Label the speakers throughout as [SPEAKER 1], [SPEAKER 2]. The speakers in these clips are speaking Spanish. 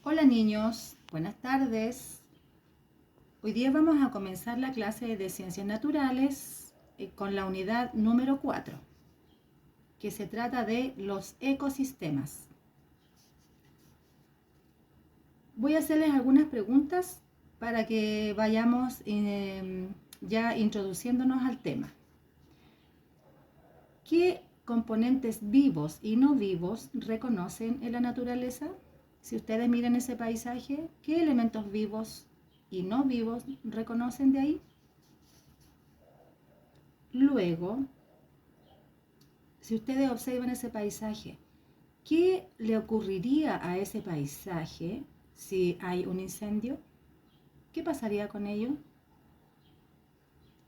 [SPEAKER 1] Hola niños, buenas tardes. Hoy día vamos a comenzar la clase de Ciencias Naturales con la unidad número 4, que se trata de los ecosistemas. Voy a hacerles algunas preguntas para que vayamos ya introduciéndonos al tema. ¿Qué componentes vivos y no vivos reconocen en la naturaleza? Si ustedes miran ese paisaje, ¿qué elementos vivos y no vivos reconocen de ahí? Luego, si ustedes observan ese paisaje, ¿qué le ocurriría a ese paisaje si hay un incendio? ¿Qué pasaría con ello?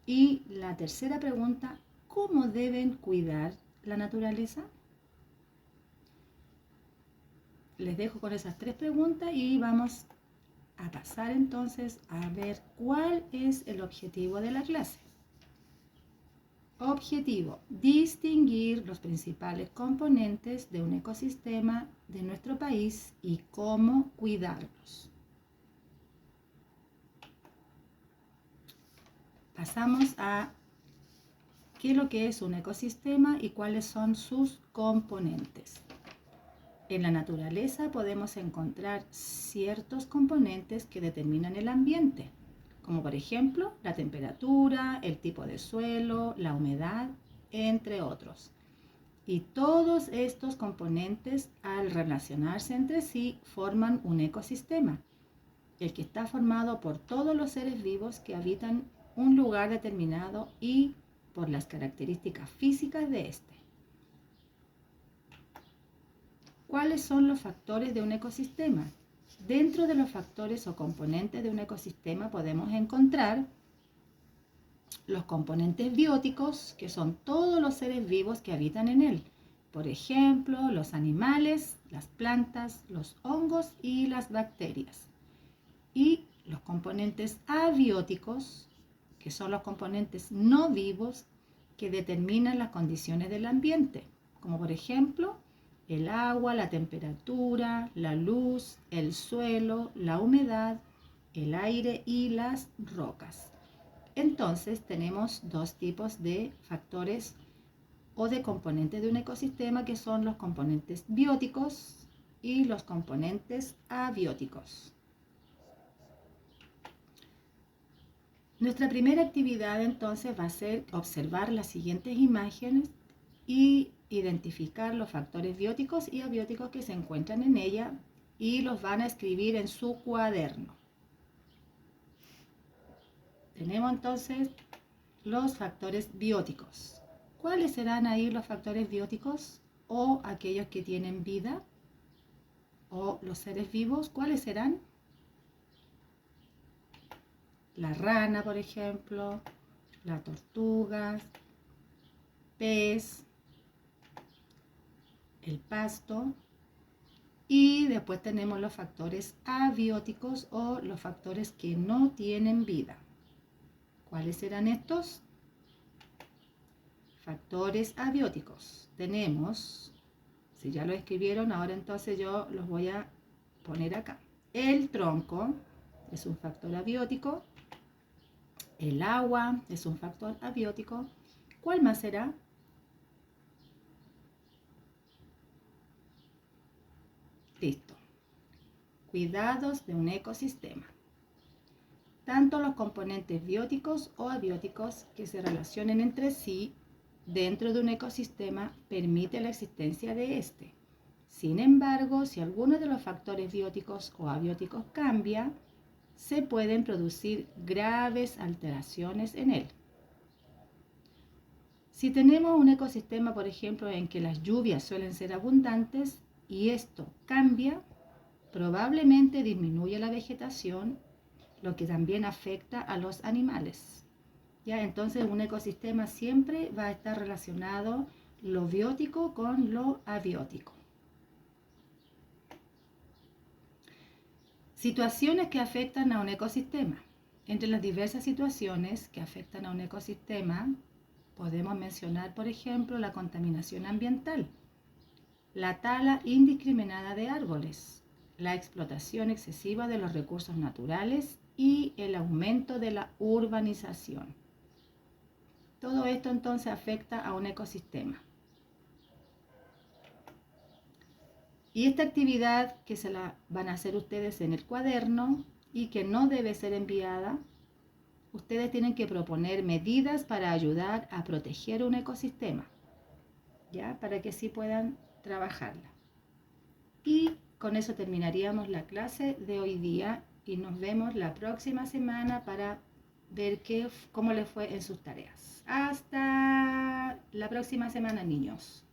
[SPEAKER 1] Y la tercera pregunta, ¿cómo deben cuidar la naturaleza? Les dejo con esas tres preguntas y vamos a pasar entonces a ver cuál es el objetivo de la clase. Objetivo: distinguir los principales componentes de un ecosistema de nuestro país y cómo cuidarlos. Pasamos a qué es lo que es un ecosistema y cuáles son sus componentes. En la naturaleza podemos encontrar ciertos componentes que determinan el ambiente, como por ejemplo la temperatura, el tipo de suelo, la humedad, entre otros. Y todos estos componentes, al relacionarse entre sí, forman un ecosistema, el que está formado por todos los seres vivos que habitan un lugar determinado y por las características físicas de este. ¿Cuáles son los factores de un ecosistema? Dentro de los factores o componentes de un ecosistema podemos encontrar los componentes bióticos, que son todos los seres vivos que habitan en él. Por ejemplo, los animales, las plantas, los hongos y las bacterias. Y los componentes abióticos, que son los componentes no vivos que determinan las condiciones del ambiente, como por ejemplo el agua, la temperatura, la luz, el suelo, la humedad, el aire y las rocas. Entonces tenemos dos tipos de factores o de componentes de un ecosistema, que son los componentes bióticos y los componentes abióticos. Nuestra primera actividad entonces va a ser observar las siguientes imágenes y identificar los factores bióticos y abióticos que se encuentran en ella, y los van a escribir en su cuaderno. Tenemos entonces los factores bióticos. ¿Cuáles serán ahí los factores bióticos o aquellos que tienen vida o los seres vivos? ¿Cuáles serán? La rana, por ejemplo, la tortuga, pez, el pasto. Y después tenemos los factores abióticos o los factores que no tienen vida. ¿Cuáles serán estos? Factores abióticos. Tenemos, si ya lo escribieron, ahora entonces yo los voy a poner acá. El tronco es un factor abiótico. El agua es un factor abiótico. ¿Cuál más será? Listo. Cuidados de un ecosistema. Tanto los componentes bióticos o abióticos que se relacionen entre sí dentro de un ecosistema permite la existencia de este. Sin embargo, si alguno de los factores bióticos o abióticos cambia, se pueden producir graves alteraciones en él. Si tenemos un ecosistema, por ejemplo, en que las lluvias suelen ser abundantes y esto cambia, probablemente disminuye la vegetación, lo que también afecta a los animales. ¿Ya? Entonces un ecosistema siempre va a estar relacionado lo biótico con lo abiótico. Situaciones que afectan a un ecosistema. Entre las diversas situaciones que afectan a un ecosistema podemos mencionar, por ejemplo, la contaminación ambiental, la tala indiscriminada de árboles, la explotación excesiva de los recursos naturales y el aumento de la urbanización. Todo esto entonces afecta a un ecosistema. Y esta actividad que se la van a hacer ustedes en el cuaderno y que no debe ser enviada, ustedes tienen que proponer medidas para ayudar a proteger un ecosistema, ¿ya? Para que así puedan trabajarla. Y con eso terminaríamos la clase de hoy día y nos vemos la próxima semana para ver cómo les fue en sus tareas. Hasta la próxima semana, niños.